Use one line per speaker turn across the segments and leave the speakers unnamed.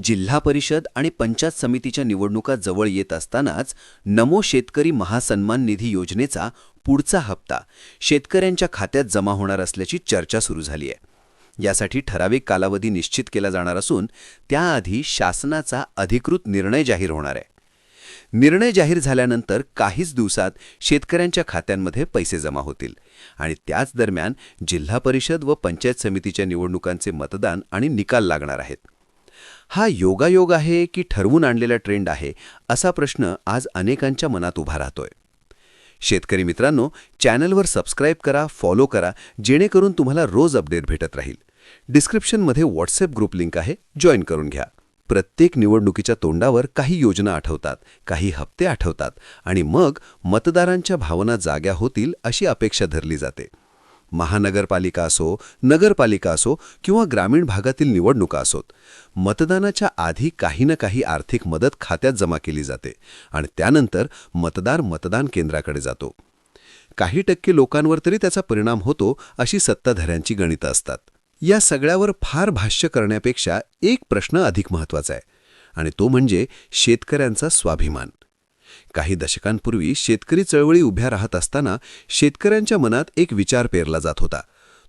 जिल्हा परिषद आणि पंचायत समितीच्या निवडणुका जवळ येत असतानाच नमो शेतकरी महासन्मान निधी योजनेचा पुढचा हप्ता शेतकऱ्यांच्या खात्यात जमा होणार असल्याची चर्चा सुरू झाली आहे. यासाठी ठराविक कालावधी निश्चित केला जाणार असून त्याआधी शासनाचा अधिकृत निर्णय जाहीर होणार आहे. निर्णय जाहीर झाल्यानंतर काहीच दिवसात शेतकऱ्यांच्या खात्यांमध्ये पैसे जमा होतील आणि त्याच दरम्यान जिल्हा परिषद व पंचायत समितीच्या निवडणुकांचे मतदान आणि निकाल लागणार आहेत. हा योगायोग आहे की ठरवून आणलेला ट्रेंड आहे, असा प्रश्न आज अनेकांच्या मनात उभा राहतोय. शेतकरी मित्रांनो, चॅनलवर सबस्क्राईब करा, फॉलो करा, जेणेकरून तुम्हाला रोज अपडेट भेटत राहील. डिस्क्रिप्शनमध्ये व्हॉट्सअप ग्रुप लिंक आहे, जॉईन करून घ्या. प्रत्येक निवडणुकीच्या तोंडावर काही योजना आठवतात, काही हप्ते आठवतात आणि मग मतदारांच्या भावना जाग्या होतील अशी अपेक्षा धरली जाते. महानगरपालिका असो, नगरपालिका असो किंवा ग्रामीण भागातील निवडणुका असोत, मतदानाच्या आधी काही ना काही आर्थिक मदत खात्यात जमा केली जाते आणि त्यानंतर मतदार मतदान केंद्राकडे जातो. काही टक्के लोकांवर तरी त्याचा परिणाम होतो अशी सत्ताधाऱ्यांची गणितं असतात. या सगळ्यावर फार भाष्य करण्यापेक्षा एक प्रश्न अधिक महत्त्वाचा आहे आणि तो म्हणजे शेतकऱ्यांचा स्वाभिमान. काही दशकांपूर्वी शेतकरी चळवळी उभ्या राहत असताना शेतकऱ्यांच्या मनात एक विचार पेरला जात होता.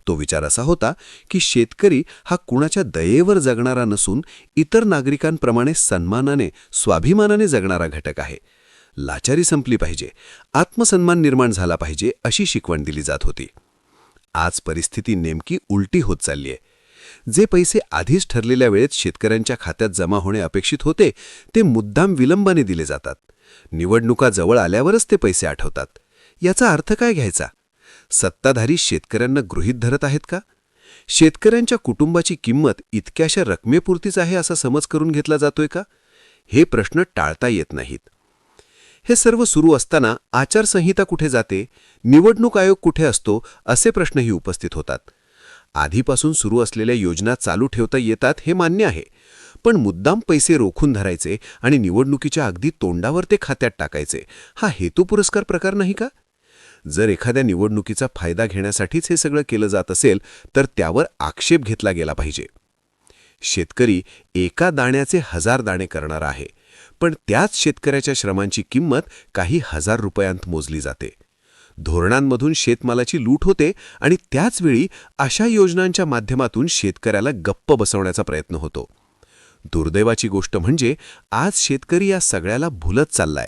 तो विचार असा होता की शेतकरी हा कुणाच्या दयेवर जगणारा नसून इतर नागरिकांप्रमाणे सन्मानाने, स्वाभिमानाने जगणारा घटक आहे. लाचारी संपली पाहिजे, आत्मसन्मान निर्माण झाला पाहिजे अशी शिकवण दिली जात होती. आज परिस्थिती नेमकी उलटी होत चालली आहे. जे पैसे आधीच ठरलेल्या वेळेत शेतकऱ्यांच्या खात्यात जमा होणे अपेक्षित होते ते मुद्दाम विलंबाने दिले जातात. निवडणुका जवळ आल्यावरच ते पैसे आठवतात. याचा अर्थ काय घ्यायचा? सत्ताधारी शेतकऱ्यांना गृहीत धरत आहेत का? शेतकऱ्यांच्या कुटुंबाची किंमत इतक्याशा रकमेपुरतीच आहे असा समज करून घेतला जातोय का? हे प्रश्न टाळता येत नाहीत. हे सर्व सुरू असताना आचारसंहिता कुठे जाते, निवडणूक आयोग कुठे असतो, असे प्रश्नही उपस्थित होतात. आधीपासून सुरू असलेल्या योजना चालू ठेवता येतात हे मान्य आहे, पण मुद्दाम पैसे रोखून धरायचे आणि निवडणुकीच्या अगदी तोंडावर ते खात्यात टाकायचे, हा हेतुपुरस्कार प्रकार नाही का? जर एखाद्या निवडणुकीचा फायदा घेण्यासाठीच हे सगळं केलं जात असेल तर त्यावर आक्षेप घेतला गेला पाहिजे. शेतकरी एका दाण्याचे 1000 दाणे करणारा आहे, पण त्याच शेतकऱ्याच्या श्रमांची किंमत काही हजार रुपयांत मोजली जाते. धोरणांमधून शेतमालाची लूट होते आणि त्याचवेळी अशा योजनांच्या माध्यमातून शेतकऱ्याला गप्प बसवण्याचा प्रयत्न होतो. दुर्दैवाची गोष्ट म्हणजे आज शेतकरी या सगळ्याला भुलत चाललाय.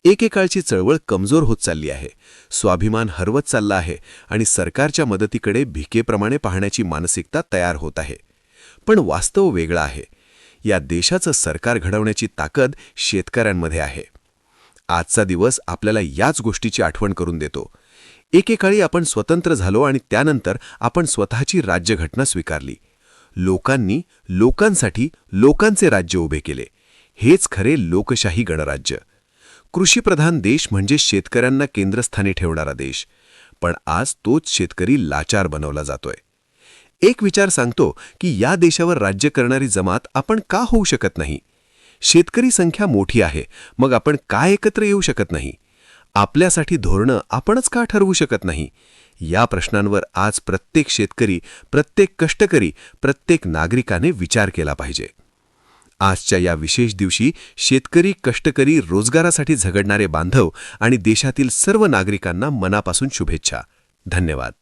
एकेकाळची चळवळ कमजोर होत चालली आहे, स्वाभिमान हरवत चालला आहे आणि सरकारच्या मदतीकडे भिकेप्रमाणे पाहण्याची मानसिकता तयार होत आहे. पण वास्तव वेगळं आहे. या देशाचं सरकार घडवण्याची ताकद शेतकऱ्यांमध्ये आहे. आजचा दिवस आपल्याला याच गोष्टीची आठवण करून देतो. एकेकाळी आपण स्वतंत्र झालो आणि त्यानंतर आपण स्वतःची राज्यघटना स्वीकारली. लोकांनी, लोकांसाठी लोकांचे राज्य उभे केले. हेच खरे लोकशाही गणराज्य. कृषीप्रधान देश म्हणजे शेतकऱ्यांना केंद्रस्थानी ठेवणारा देश. पण आज तोच शेतकरी लाचार बनवला जातोय. एक विचार सांगतो की या देशावर राज्य करणारी जमात आपण का होऊ शकत नाही? शेतकरी संख्या मोठी आहे, मग आपण का एकत्र येऊ शकत नाही? आपल्यासाठी धोरणं आपणच का ठरवू शकत नाही? या प्रश्नांवर आज प्रत्येक शेतकरी, प्रत्येक कष्टकरी, प्रत्येक नागरिकाने विचार केला पाहिजे. आजच्या या विशेष दिवशी शेतकरी, कष्टकरी, रोजगारासाठी झगडणारे बांधव आणि देशातील सर्व नागरिकांना मनापासून शुभेच्छा. धन्यवाद.